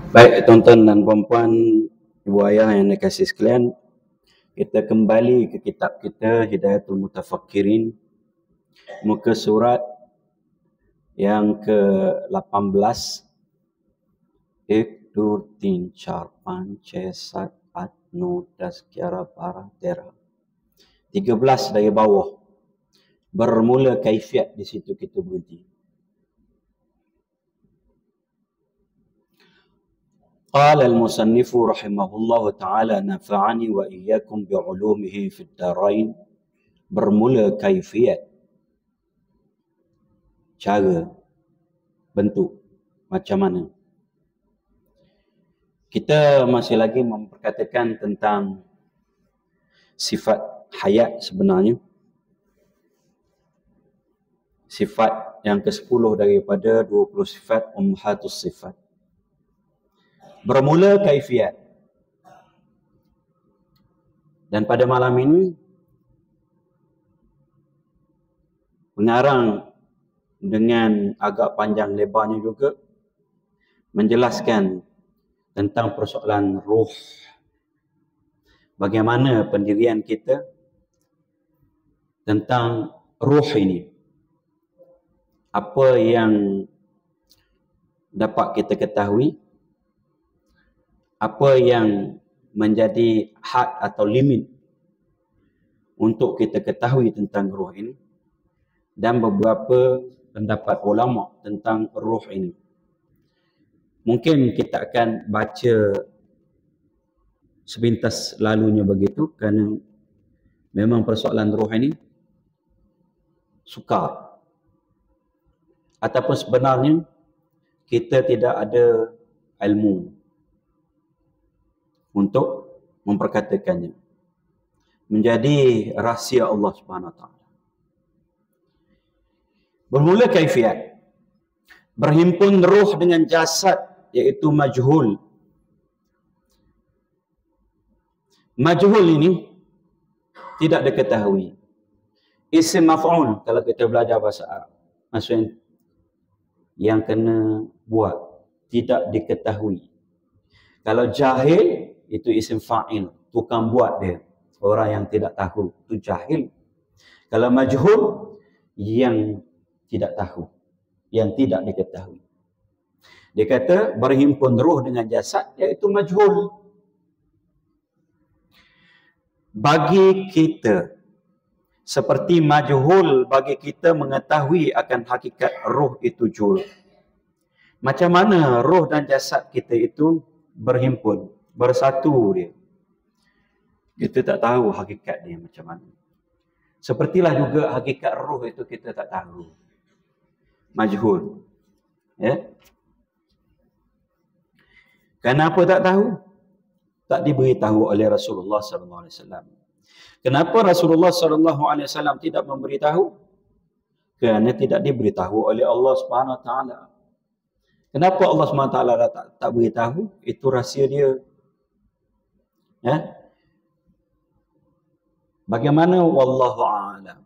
Baik tuan-tuan dan puan-puan, ibu ayah yang dikasihi sekalian, kita kembali ke kitab kita Hidayatul Mutafakkirin, muka surat yang ke-18. 1, 2, 3, 4, 5, 6, 7, 8, 9, 10, 11, 12, 13. 13 dari bawah. Bermula kaifiat, di situ kita berhenti. قال المصنف رحمه الله تعالى نفعني وإياكم بعلومه في الدارين. Bermula kaifiat, cara, bentuk, macam mana. Kita masih lagi memperkatakan tentang sifat hayat sebenarnya. Sifat yang ke-10 daripada 20 sifat ummahatus sifat. Bermula kaifiat. Dan pada malam ini pengarang dengan agak panjang lebarnya juga menjelaskan tentang persoalan ruh. Bagaimana pendirian kita tentang ruh ini. Apa yang dapat kita ketahui, apa yang menjadi had atau limit untuk kita ketahui tentang ruh ini, dan beberapa pendapat ulama tentang ruh ini. Mungkin kita akan baca sepintas lalunya begitu, kerana memang persoalan ruh ini sukar. Ataupun sebenarnya kita tidak ada ilmu untuk memperkatakannya. Menjadi rahsia Allah Subhanahu Wa Taala. Bermula kaifiat. Berhimpun ruh dengan jasad, iaitu majhul. Majhul ini tidak diketahui. Isim maf'ul kalau kita belajar bahasa Arab, maksudnya yang kena buat, tidak diketahui. Kalau jahil, itu isim fa'il, tukang buat dia, orang yang tidak tahu, itu jahil. Kalau majhul, yang tidak tahu, yang tidak diketahui. Dia kata berhimpun ruh dengan jasad, iaitu majhul. Bagi kita, seperti majhul bagi kita mengetahui akan hakikat ruh itu jul. Macam mana ruh dan jasad kita itu berhimpun, bersatu dia. Kita tak tahu hakikat dia macam mana. Sepertilah juga hakikat ruh itu kita tak tahu. Majhul. Ya. Kenapa tak tahu? Tak diberitahu oleh Rasulullah SAW. Kenapa Rasulullah SAW tidak memberitahu? Kerana tidak diberitahu oleh Allah Subhanahu Wa Taala. Kenapa Allah Subhanahu Wa Taala tak beritahu? Itu rahsia dia. Ya. Bagaimana? Wallahu a'lam.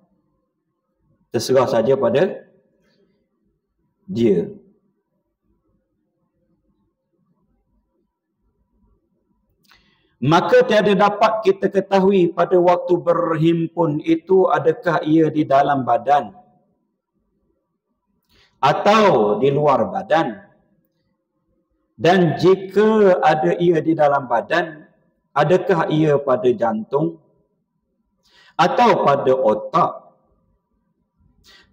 Terserah saja pada dia. Maka tiada dapat kita ketahui pada waktu berhimpun itu adakah ia di dalam badan atau di luar badan. Dan jika ada ia di dalam badan, adakah ia pada jantung atau pada otak.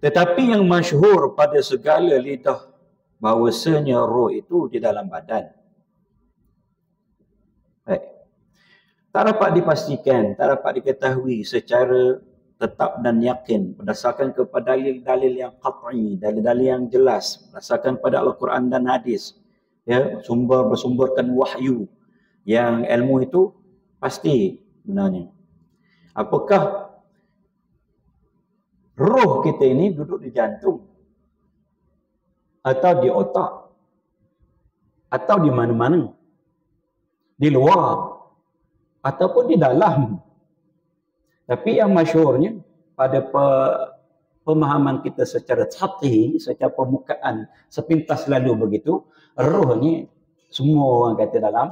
Tetapi yang masyhur pada segala lidah bahawasanya roh itu di dalam badan. Baik. Tak dapat dipastikan, tak dapat diketahui secara tetap dan yakin berdasarkan kepada dalil-dalil yang qat'i, dalil-dalil yang jelas, berdasarkan pada Al-Quran dan hadis. Ya, bersumberkan wahyu yang ilmu itu pasti sebenarnya. Apakah roh kita ini duduk di jantung atau di otak atau di mana-mana, di luar ataupun di dalam. Tapi yang masyhurnya pada pemahaman kita secara sathi, secara permukaan, sepintas lalu begitu, roh ni Semua orang kata dalam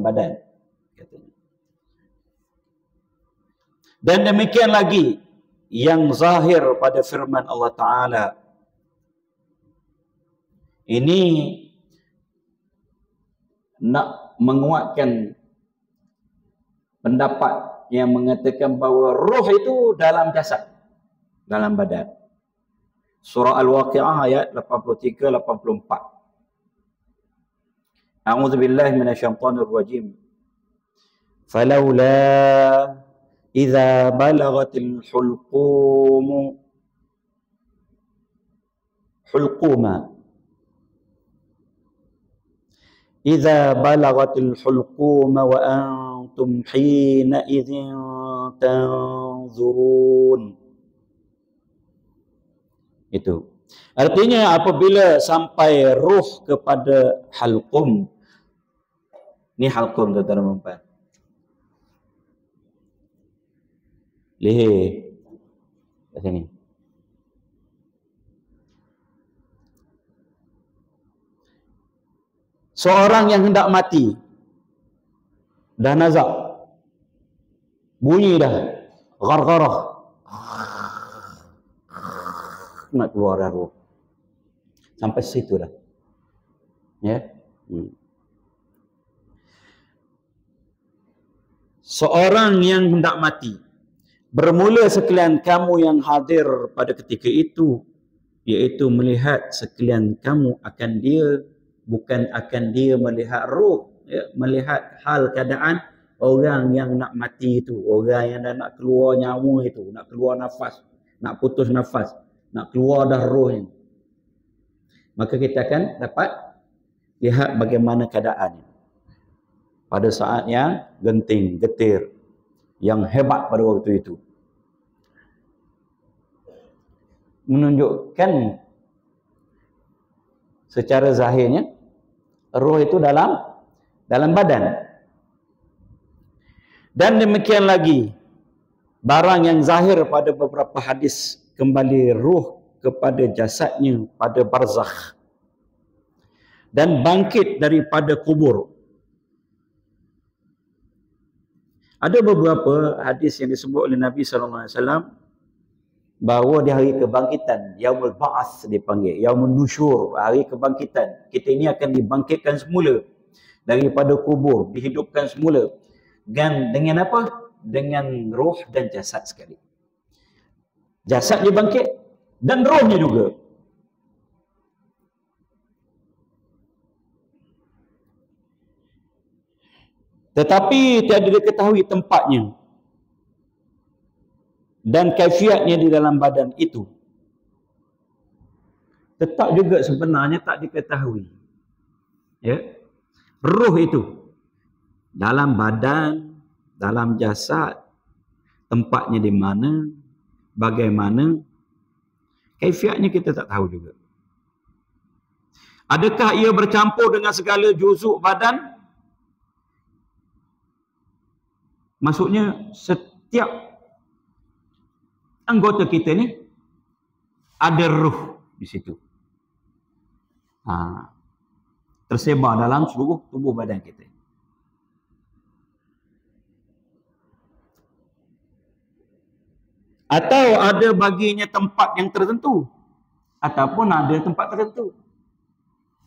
badan katanya. Dan demikian lagi yang zahir pada firman Allah Ta'ala. Ini nak menguatkan pendapat yang mengatakan bahawa roh itu dalam jasad, dalam badan. Surah Al-Waqi'ah ayat 83-84. A'udzu billahi minasyaitonir rajim. Falaula idza balagatil hulquma idza balagatil hulquma wa antum hina idzin tanzurun. Itu artinya apabila sampai ruh kepada halqum. Ni halqum tuan-tuan dan puan. Leher kat sini. Seorang yang hendak mati dah nazak, bunyi dah gargarah, nak keluar dah roh. Sampai situ dah. Ya. Seorang yang hendak mati, bermula sekalian kamu yang hadir pada ketika itu, iaitu melihat sekalian kamu akan dia, bukan akan dia melihat roh, ya, melihat hal keadaan orang yang nak mati itu, orang yang dah nak keluar nyawa itu, nak keluar nafas, nak putus nafas, nak keluar dah rohnya. Maka kita akan dapat lihat bagaimana keadaannya pada saat yang genting, getir, yang hebat pada waktu itu. Menunjukkan secara zahirnya roh itu dalam badan. Dan demikian lagi barang yang zahir pada beberapa hadis, kembali ruh kepada jasadnya pada barzakh dan bangkit daripada kubur. Ada beberapa hadis yang disebut oleh Nabi SAW bahawa di hari kebangkitan, Yaumul Ba'ats dipanggil, Yaumul Nusyur, hari kebangkitan, kita ini akan dibangkitkan semula daripada kubur, dihidupkan semula. Dan dengan apa? Dengan roh dan jasad sekali. Jasadnya bangkit dan rohnya juga. Tetapi tiada diketahui tempatnya dan kaifiatnya di dalam badan itu. Tetap juga sebenarnya tak diketahui. Ya. Roh itu dalam badan, dalam jasad, tempatnya di mana, bagaimana, kaifiatnya kita tak tahu juga. Adakah ia bercampur dengan segala juzuk badan? Maksudnya setiap anggota kita ni ada ruh di situ. Tersebar dalam seluruh tubuh badan kita. Atau ada baginya tempat yang tertentu, ataupun ada tempat tertentu.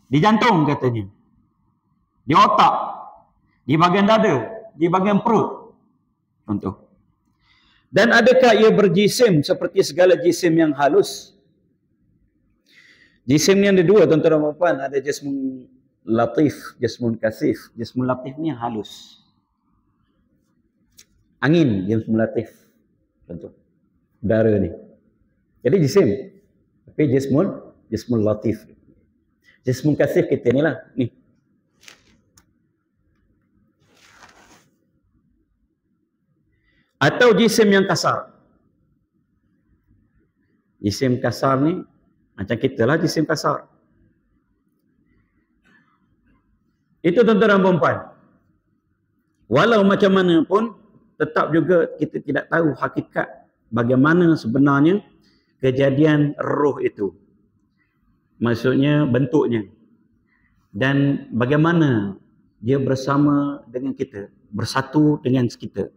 Di jantung katanya, di otak, di bahagian dada, di bahagian perut. Contoh. Dan adakah ia berjisim seperti segala jisim yang halus? Jisim yang ada dua, tuan-tuan dan puan, ada jismun latif, jismun kasif. Jismun latif ni yang halus. Angin, jismun latif. Contoh. Udara ni. Jadi jisim. Tapi jismun latif. Jismun kasif kita ni lah. Ni. Atau jisim yang kasar. Jisim kasar ni macam kita lah, jisim kasar. Itu tuan-tuan dan puan. Walau macam mana pun, tetap juga kita tidak tahu hakikat bagaimana sebenarnya kejadian roh itu. Maksudnya bentuknya. Dan bagaimana dia bersama dengan kita, bersatu dengan kita.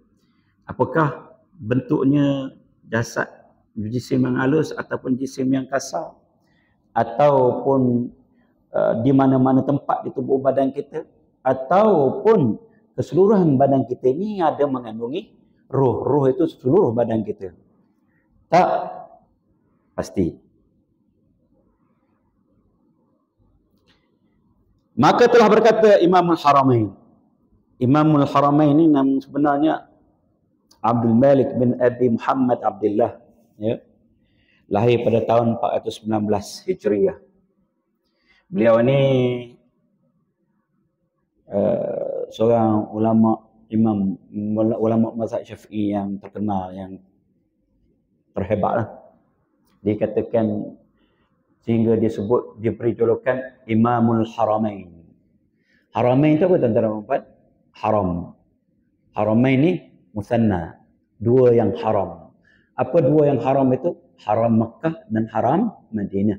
Apakah bentuknya jasad jisim yang halus ataupun jisim yang kasar, ataupun di mana-mana tempat di tubuh badan kita, ataupun keseluruhan badan kita ini ada mengandungi roh. Roh itu seluruh badan kita. Tak pasti. Maka telah berkata Imamul Haramain. Imamul Haramain ini nama sebenarnya Abdul Malik bin Abi Muhammad Abdullah, ya. Lahir pada tahun 419 Hijriah. Beliau ini seorang ulama mazhab Syafi'i yang terkenal, yang terhebat lah. Dikatakan sehingga disebut, diberi julukan Imamul Haramain. Haramain itu apa tuan-tuan? Haram. Haramain ni musanna, dua yang haram. Apa dua yang haram itu? Haram Makkah dan haram Madinah.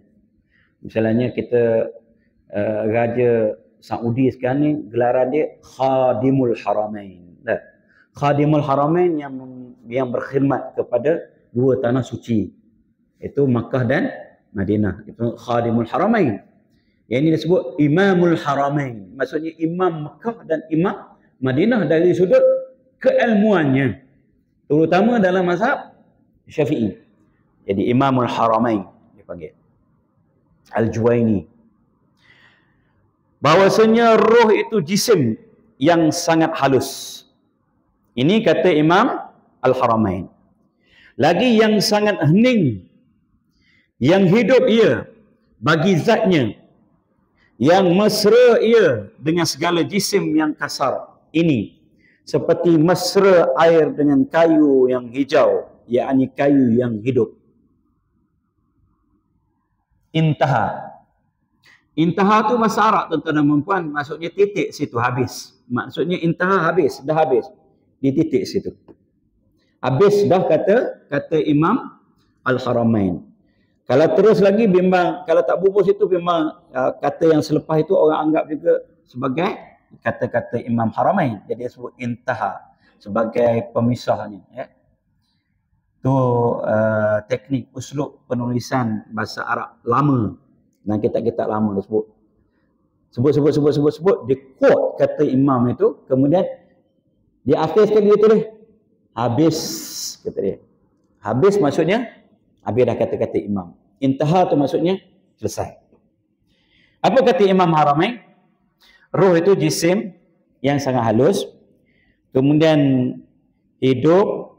Misalnya kita Raja Saudi sekarang ni gelaran dia Khadimul Haramain. Khadimul Haramain yang berkhidmat kepada dua tanah suci, itu Makkah dan Madinah. Itu Khadimul Haramain. Yang ini disebut Imamul Haramain. Maksudnya Imam Makkah dan Imam Madinah dari sudut keilmuannya, terutama dalam mazhab Syafi'i. Jadi Imamul Haramain dipanggil. Al-Juwaini. Bahwasanya roh itu jisim yang sangat halus. Ini kata Imam Al-Haramain. Lagi yang sangat hening, yang hidup ia bagi zatnya, yang mesra ia dengan segala jisim yang kasar. Ini seperti mesra air dengan kayu yang hijau, yakni kayu yang hidup. Intaha. Intaha tu bahasa Arab, tuan-tuan dan puan, maksudnya titik situ, habis. Maksudnya intaha, habis, dah habis. Di titik situ. Habis dah kata Imam Al-Haramain. Kalau terus lagi bimbang, kalau tak bubur situ bimbang kata yang selepas itu orang anggap juga sebagai kata-kata Imam Haramain. Jadi dia sebut intaha sebagai pemisahnya, ya. Tu teknik uslub penulisan bahasa Arab lama. Dan kitab-kitab lama dia sebut, dia quote kata imam itu, kemudian di akhir sekali dia tulis habis, kata dia. Habis maksudnya habis dah kata-kata imam. Intaha tu maksudnya selesai. Apa kata Imam Haramain? Roh itu jisim yang sangat halus, kemudian hidup,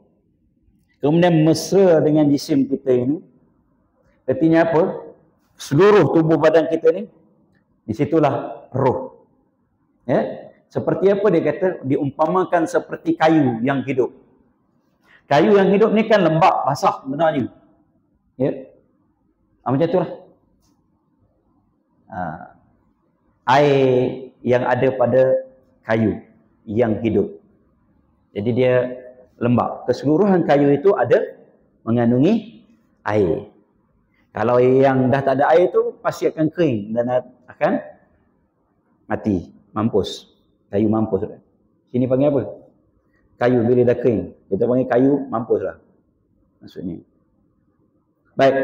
kemudian mesra dengan jisim kita ini. Artinya apa? Seluruh tubuh badan kita ni, disitulah roh. Ya? Seperti apa dia kata? Diumpamakan seperti kayu yang hidup. Kayu yang hidup ni kan lembap, basah sebenarnya. Ya? Macam itulah. Air yang ada pada kayu yang hidup. Jadi dia lembap. Keseluruhan kayu itu ada mengandungi air. Kalau yang dah tak ada air tu pasti akan kering dan akan mati, mampus. Kayu mampus. Sini panggil apa? Kayu bila dah kering. Kita panggil kayu mampus lah. Maksudnya. Baik.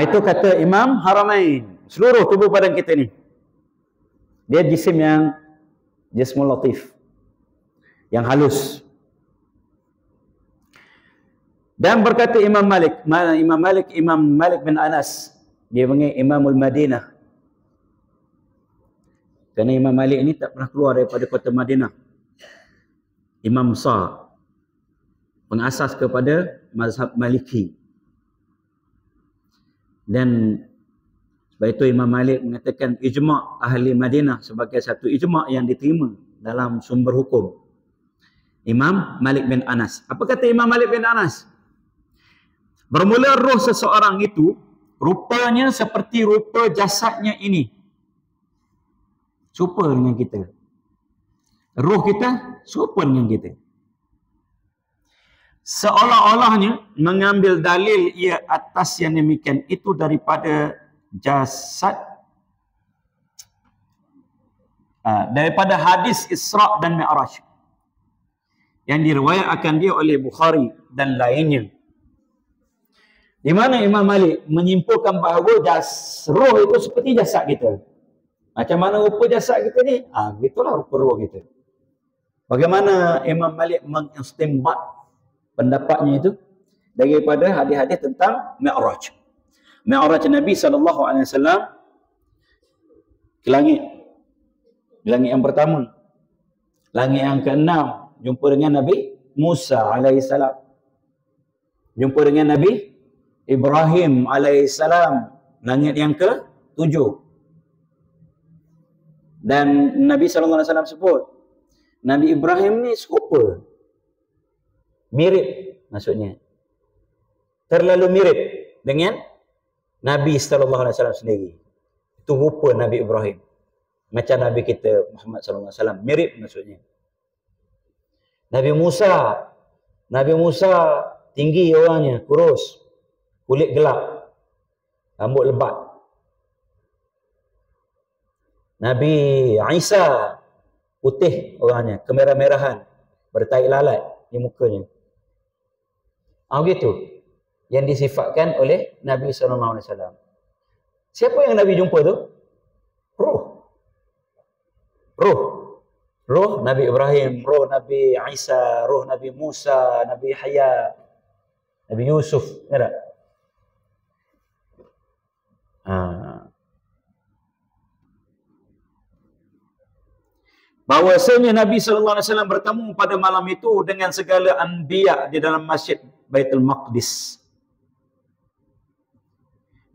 Itu kata Imam Haramain. Seluruh tubuh badan kita ni, dia jisim yang jismul latif, yang halus. Dan berkata Imam Malik bin Anas, dia panggil Imamul Madinah. Kerana Imam Malik ini tak pernah keluar daripada kota Madinah. Imam besar, pengasas kepada mazhab Maliki. Dan sebab itu Imam Malik mengatakan ijma' ahli Madinah sebagai satu ijma' yang diterima dalam sumber hukum. Imam Malik bin Anas. Apa kata Imam Malik bin Anas? Bermula roh seseorang itu rupanya seperti rupa jasadnya ini. Serupa dengan kita. Roh kita serupa dengan kita. Seolah-olahnya mengambil dalil ia atas yang demikian itu daripada jasad daripada hadis Isra' dan Mi'raj yang diriwayatkan dia oleh Bukhari dan lainnya, di mana Imam Malik menyimpulkan bahawa roh itu seperti jasad kita. Macam mana rupa jasad kita ni? Begitulah rupa roh kita. Bagaimana Imam Malik mengistimbat pendapatnya itu daripada hadis-hadis tentang Mi'raj. Mi'raj Nabi SAW ke langit. Di langit yang pertama. Langit yang keenam, jumpa dengan Nabi Musa alaihissalam. Jumpa dengan Nabi Ibrahim alaihissalam. Langit yang ke-7. Dan Nabi SAW sebut, Nabi Ibrahim ni serupa. Mirip maksudnya. Terlalu mirip dengan Nabi SAW sendiri. Itu rupa Nabi Ibrahim. Macam Nabi kita Muhammad SAW. Mirip maksudnya. Nabi Musa tinggi orangnya, kurus, kulit gelap, rambut lebat. Nabi Isa putih orangnya, kemerah-merahan, bertahi lalat di mukanya. Begitu yang disifatkan oleh Nabi SAW. Siapa yang Nabi jumpa tu? Roh Nabi Ibrahim, roh Nabi Isa, roh Nabi Musa, Nabi Yahya, Nabi Yusuf. Ya tak? Bahwasanya Nabi SAW bertemu pada malam itu dengan segala anbiya di dalam masjid Baitul Maqdis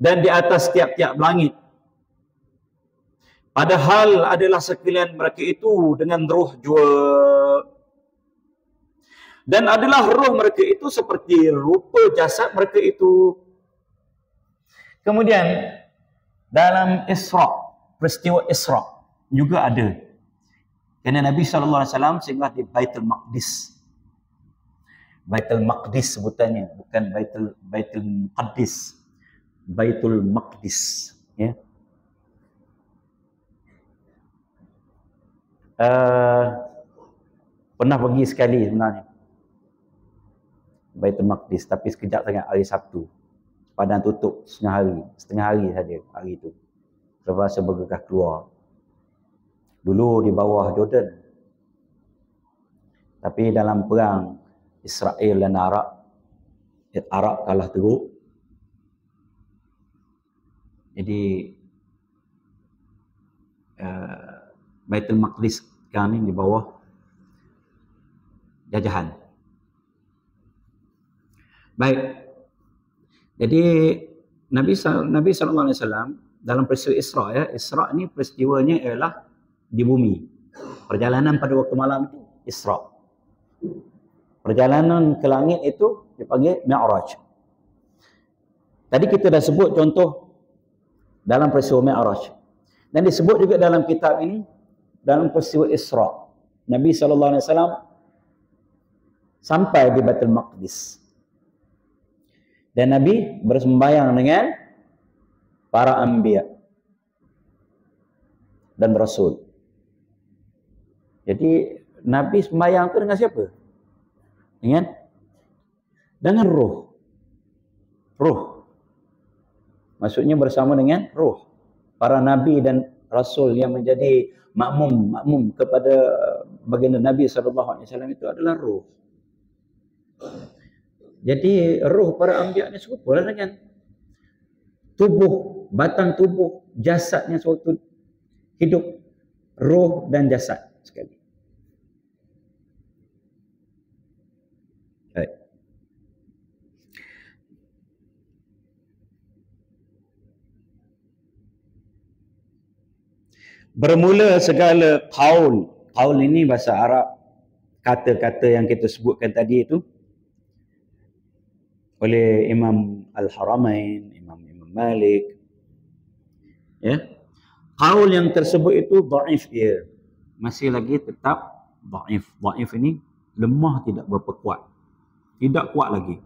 dan di atas tiap-tiap langit. Padahal adalah sekalian mereka itu dengan roh jua. Dan adalah roh mereka itu seperti rupa jasad mereka itu. Kemudian dalam Isra', peristiwa Isra' juga ada. Kerana Nabi SAW singgah di Baitul Maqdis. Baitul Maqdis sebutannya, bukan Baitul Muqaddis. Baitul Maqdis. Ya. Pernah pergi sekali sebenarnya Baitul Maqdis, tapi sekejap sangat, hari Sabtu. Padang tutup setengah hari saja hari itu. Terpaksa bergegas keluar. Dulu di bawah Jordan. Tapi dalam perang Israel dan Arab kalah teruk. Jadi Baitul Maqdis sekarang ni di bawah jajahan. Baik. Jadi Nabi SAW dalam peristiwa Isra', ya, Isra' ni peristiwanya ialah di bumi. Perjalanan pada waktu malam itu Isra'. Perjalanan ke langit itu dipanggil Mi'raj. Tadi kita dah sebut contoh dalam peristiwa Mi'raj. Dan disebut juga dalam kitab ini, dalam peristiwa Isra'. Nabi SAW sampai di Baitul Maqdis. Dan Nabi bersembahyang dengan para anbiya dan rasul. Jadi Nabi sembahyang itu dengan siapa? Dengan roh. Maksudnya bersama dengan roh. Para nabi dan rasul yang menjadi makmum kepada baginda Nabi SAW itu adalah roh. Jadi roh para anbiya ni serupa dengan tubuh, batang tubuh, jasadnya suatu hidup, roh dan jasad sekali. Baik. Bermula segala qaul. Qaul ini bahasa Arab, kata-kata yang kita sebutkan tadi itu oleh Imam Al-Haramain, Imam Malik. Ya. Qaul yang tersebut itu dhaif dia. Masih lagi tetap dhaif. Dhaif ini lemah, tidak berapa kuat. Tidak kuat lagi.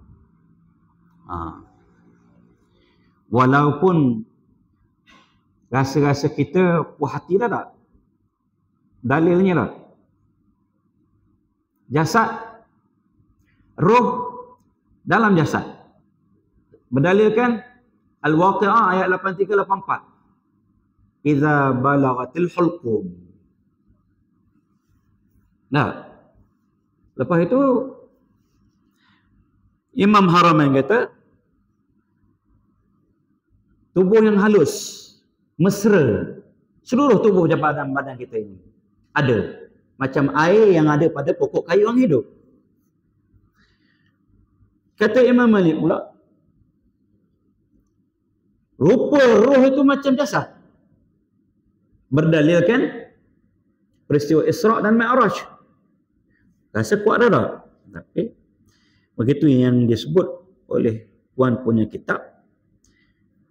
Walaupun Rasa-rasa kita puas hati dah tak? Dalilnya tak? Jasad, roh dalam jasad. Berdalilkan Al-Waqi'ah ayat 83-84. Iza balagatil hulqum. Nah, lepas itu Imam Haramain kata, tubuh yang halus, mesra, seluruh tubuh badan kita ini ada macam air yang ada pada pokok kayu yang hidup. Kata Imam Malik pula, rupa roh itu macam jasad. Berdalilkan peristiwa Isra' dan Mi'raj. Rasa kuat dah tak? Tapi begitu yang disebut oleh puan punya kitab,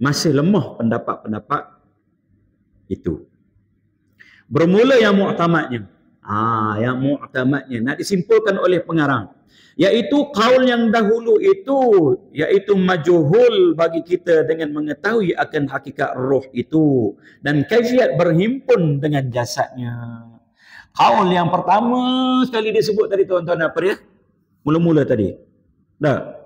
masih lemah pendapat-pendapat itu. Bermula yang mu'tamadnya. Yang mu'tamadnya nak disimpulkan oleh pengarang, iaitu qaul yang dahulu itu, iaitu majhul bagi kita dengan mengetahui akan hakikat roh itu dan kaifiat berhimpun dengan jasadnya. Qaul yang pertama sekali disebut tadi tuan-tuan apa dia? Mula-mula tadi. Dah.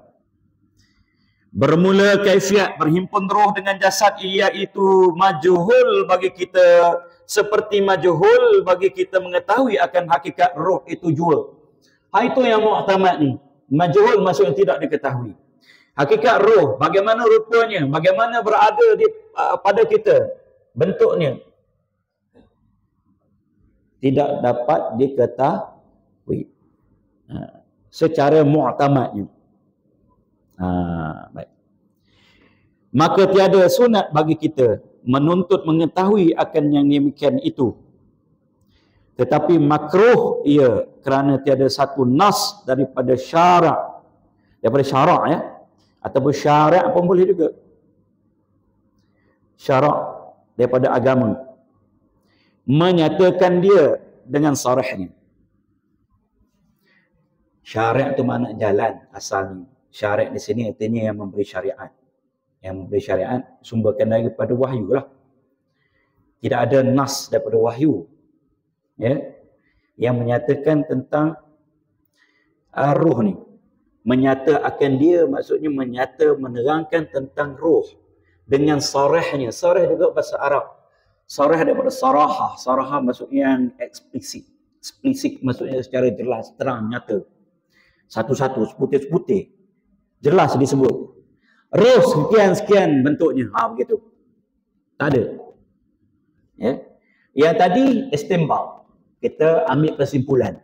Bermula kaifiat berhimpun roh dengan jasad, iaitu majhul bagi kita, seperti majhul bagi kita mengetahui akan hakikat roh itu jua. Itu yang mu'tamad ni. Majhul maksudnya tidak diketahui. Hakikat roh, bagaimana rupanya, bagaimana berada pada kita, bentuknya, tidak dapat diketahui secara mu'tamadnya. Baik. Maka tiada sunat bagi kita menuntut mengetahui akan yang demikian itu. Tetapi makruh ia kerana tiada satu nas daripada syarak, ya, ataupun syarak pun boleh juga. Syarak daripada agama menyatakan dia dengan sarahnya. Syarak itu makna jalan asalnya. Syarak di sini artinya yang memberi syariat. Yang memberi syariat sumberkan daripada wahyu lah. Tidak ada nas daripada wahyu, ya, yang menyatakan tentang roh ni. Menyata akan dia, maksudnya menyata, menerangkan tentang roh dengan sarahnya. Sarah juga bahasa Arab. Sarah daripada sarahah. Sarahah maksudnya yang eksplisit. Eksplisit maksudnya secara jelas, terang, nyata. Satu-satu, seputir-seputir. Jelas disebut. Roh sekian-sekian bentuknya. Begitu. Tak ada. Ya. Yang tadi istinbat. Kita ambil kesimpulan.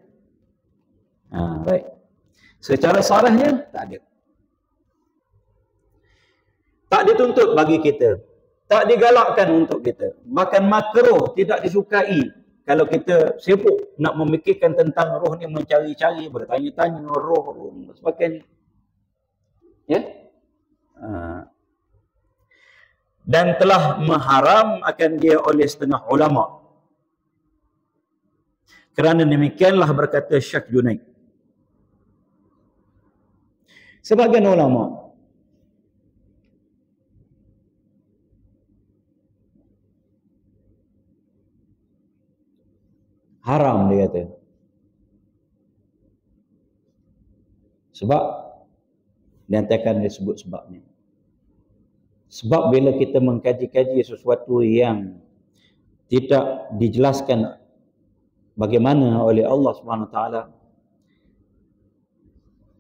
Baik. Secara sarahnya tak ada. Tak dituntut bagi kita. Tak digalakkan untuk kita. Bahkan makruh, tidak disukai. Kalau kita sibuk nak memikirkan tentang roh ni, mencari-cari, bertanya-tanya roh dan sebagainya. Ya? Dan telah mengharam akan dia oleh setengah ulama. Kerana demikianlah berkata Syekh Junaid. Sebagian ulama haram, dia kata. Sebab diantarkan disebut sebabnya. Sebab bila kita mengkaji-kaji sesuatu yang tidak dijelaskan bagaimana oleh Allah Subhanahu Wa Taala,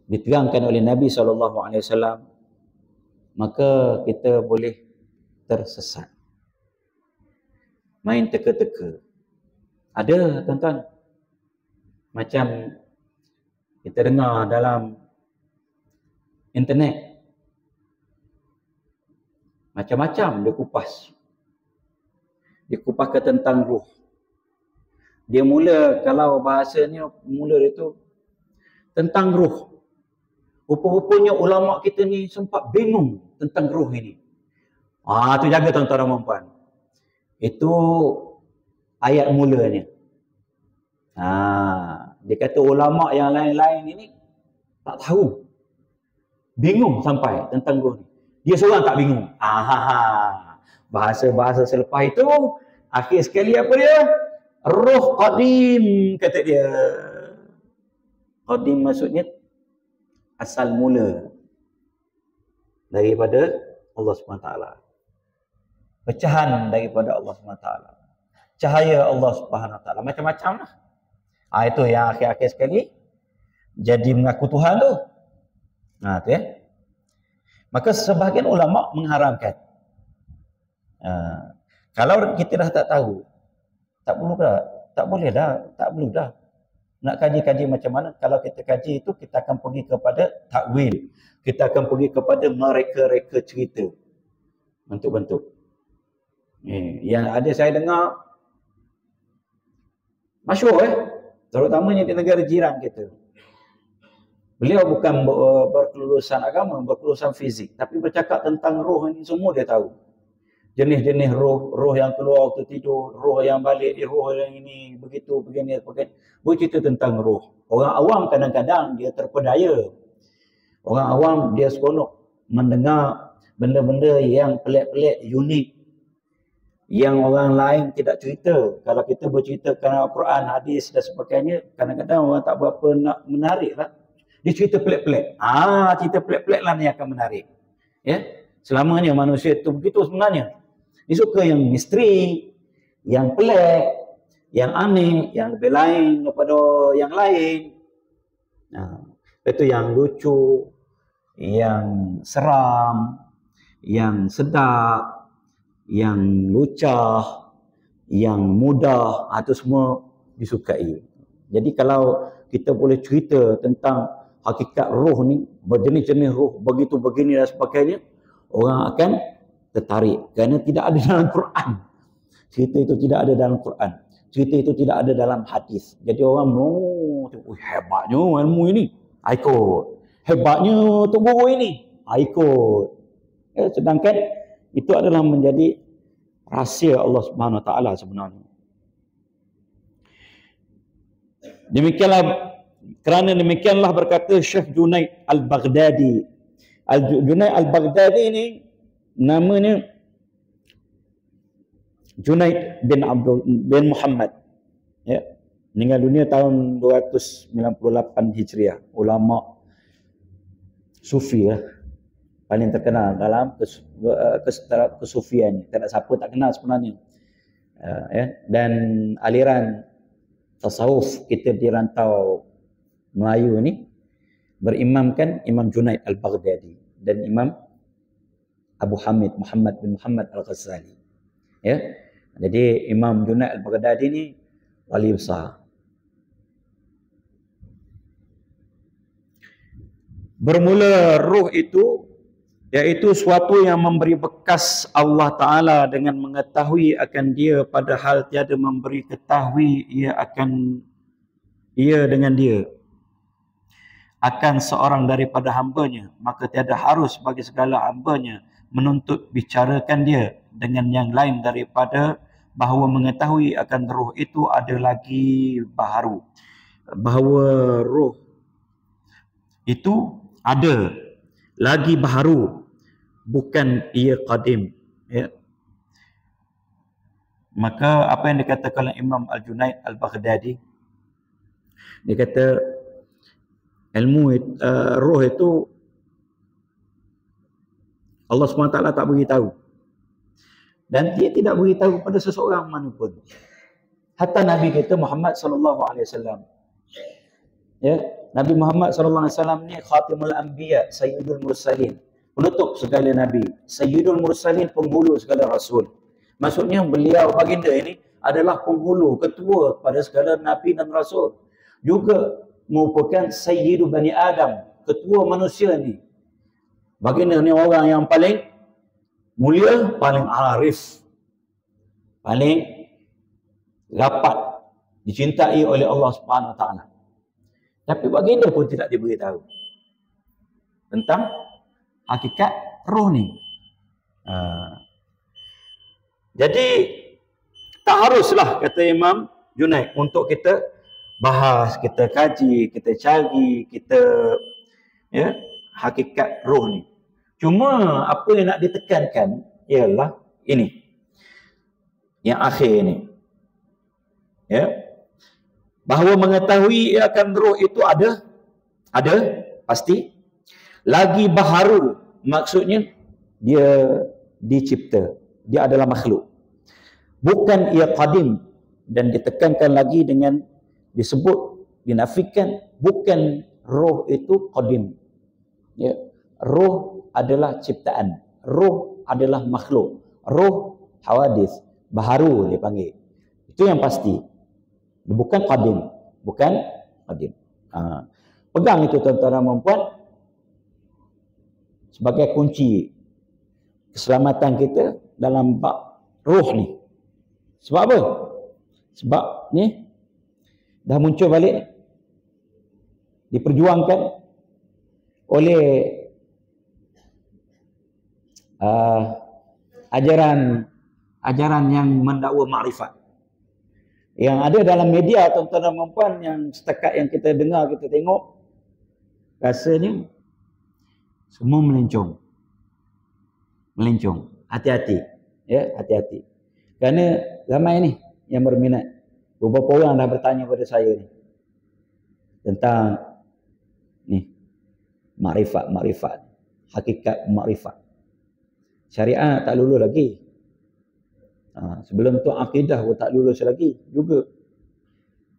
diterangkan oleh Nabi SAW, maka kita boleh tersesat. Main teka-teka. Ada, tuan-tuan. Macam kita dengar dalam internet. Macam-macam dia kupas. Dia kupaskan tentang roh. Dia mula, kalau bahasanya mula itu tentang roh. Rupa-rupanya ulama kita ni sempat bingung tentang roh ini. Itu jaga tuan-tuan dan puan-puan. Itu ayat mulanya. Dia kata ulama yang lain-lain ini tak tahu. Bingung sampai tentang roh ni. Dia seorang tak bingung. Bahasa-bahasa selepas itu, akhir sekali apa dia? Roh qadim, kata dia. Qadim maksudnya asal mula daripada Allah SWT. Pecahan daripada Allah SWT. Cahaya Allah SWT. Macam-macam lah. Itu yang akhir-akhir sekali jadi mengaku Tuhan tu. Tu ya. Maka sebahagian ulama mengharamkan. Kalau kita dah tak tahu, tak boleh dah. Nak kaji-kaji macam mana? Kalau kita kaji itu, kita akan pergi kepada takwil. Kita akan pergi kepada mereka-reka cerita. Bentuk-bentuk. Yang ada saya dengar, masyhur terutamanya di negara jiran kita. Beliau bukan berkelulusan agama, berkelulusan fizik. Tapi bercakap tentang roh ini semua dia tahu. Jenis-jenis roh yang keluar waktu tidur, roh yang balik, roh yang ini, begitu, begini. Bercerita tentang roh. Orang awam kadang-kadang dia terpedaya. Orang awam dia seronok mendengar benda-benda yang pelik-pelik, unik. Yang orang lain tidak cerita. Kalau kita bercerita kerana Al-Quran, hadis dan sebagainya, kadang-kadang orang tak berapa nak menarik lah. Dia cerita pelik-pelik. Cerita pelik-pelik lah ni akan menarik. Ya, selamanya manusia itu begitu sebenarnya. Dia suka yang misteri, yang pelik, yang aneh, yang lebih lain daripada yang lain. Itu yang lucu, yang seram, yang sedap, yang lucah, yang mudah, itu semua disukai. Jadi kalau kita boleh cerita tentang hakikat roh ni, berjenis-jenis roh, begitu begini dan sebagainya, orang akan tertarik kerana tidak ada dalam Quran. Cerita itu tidak ada dalam Quran. Cerita itu tidak ada dalam hadis. Jadi orang hebatnya ilmu ini. Ikut. Hebatnya Tok Guru ini. Ikut. Sedangkan itu adalah menjadi rahsia Allah Subhanahu Wa Taala sebenarnya. Kerana demikianlah berkata Syekh Junaid Al-Baghdadi. Junaid Al-Baghdadi ini namanya Junaid bin Muhammad. Ya. Meninggal dunia tahun 298 Hijriah. Ulama Sufi paling terkenal dalam kesufian. Tak ada siapa tak kenal sebenarnya. Dan aliran tasawuf kita di rantau Melayu ni berimamkan Imam Junaid Al-Baghdadi dan Imam Abu Hamid Muhammad bin Muhammad Al-Ghazali. Ya. Jadi Imam Junaid Al-Baghdadi ni wali besar. Bermula roh itu iaitu suatu yang memberi bekas Allah Ta'ala dengan mengetahui akan dia padahal tiada memberi ketahui ia dengan dia akan seorang daripada hambanya, maka tiada harus bagi segala hambanya menuntut bicarakan dia dengan yang lain daripada bahawa mengetahui akan roh itu ada lagi baharu, bahawa roh itu ada lagi baharu, bukan ia qadim. Ya. Maka apa yang dikatakan oleh Imam Al-Junaid Al-Baghdadi, dia kata ilmu roh itu Allah SWT tak beritahu. Dan dia tidak beritahu pada seseorang manapun. Hatta Nabi kita Muhammad SAW. Ya, Nabi Muhammad SAW ni khatimul anbiya, sayyidul mursalin. Penutup segala Nabi. Sayyidul mursalin, penghulu segala Rasul. Maksudnya beliau baginda ini adalah penghulu, ketua pada segala Nabi dan Rasul. Juga merupakan sayyidu Bani Adam, ketua manusia ni. Baginda ni orang yang paling mulia, paling arif, paling rapat, dicintai oleh Allah Subhanahu Wa Taala. Tapi baginda pun tidak diberitahu tentang hakikat roh ni. Jadi tak haruslah, kata Imam Junaid, untuk kita bahas, kita kaji, kita cari, kita hakikat roh ni. Cuma apa yang nak ditekankan ialah ini. yang akhir ni. Ya. Bahawa mengetahui akan roh itu ada pasti. Lagi baharu, maksudnya dia dicipta, dia adalah makhluk. Bukan ia qadim, dan ditekankan lagi dengan disebut, dinafikan, bukan roh itu qadim. Ya. Roh adalah ciptaan, roh adalah makhluk, roh hawadis, baharu dia panggil. Itu yang pasti. Bukan qadim, bukan qadim. Pegang itu tuan-tuan dan puan sebagai kunci keselamatan kita dalam bab roh ni. Sebab apa? Sebab ni dah muncul balik, diperjuangkan oleh ajaran yang mendakwa makrifat. Yang ada dalam media tuan-tuan dan puan, yang setakat yang kita dengar, kita tengok, rasanya semua melencong. Hati-hati. Ya, hati-hati. Kerana ramai ni yang berminat. Beberapa orang dah bertanya pada saya ni tentang ni makrifat, hakikat makrifat. Syariat tak lulus lagi. Sebelum tu akidah pun tak lulus lagi juga.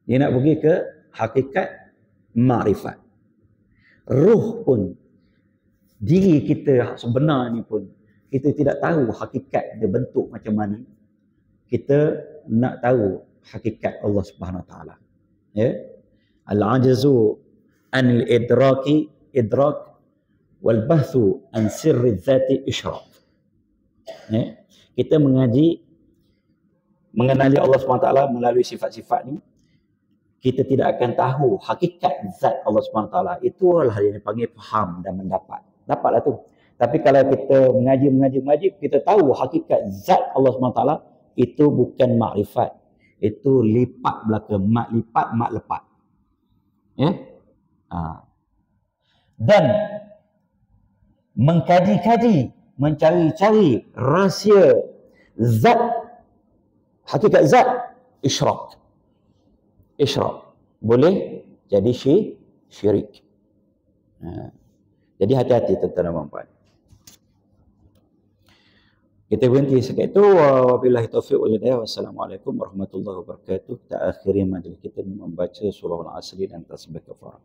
Dia nak pergi ke hakikat makrifat. Ruh pun, diri kita sebenar ni pun, kita tidak tahu hakikat dia bentuk macam mana. Kita nak tahu hakikat Allah Subhanahu Wa Taala. Ya. Al-ajzu an al-idraki idrak wal bahthu an sirri dzati isyraq. Ya. Kita mengenali Allah SWT melalui sifat-sifat ni, kita tidak akan tahu hakikat zat Allah SWT. Itulah yang dipanggil faham dan mendapat. Dapatlah tu. Tapi kalau kita mengaji, kita tahu hakikat zat Allah SWT, itu bukan makrifat. Itu lipat belaka. Mak lipat, mak lepat. Ya? Dan mengkaji-kaji, mencari-cari rahsia zat, hakikat zat, isyraq. Boleh jadi syirik. Jadi hati-hati tuan-tuan dan puan. Kita berhenti sekian itu. Wabillahi taufiq wal hidayah. Wassalamualaikum warahmatullahi wabarakatuh. Kita akhiri majlis kita membaca surah Al-Asr dan tasbih kafarah.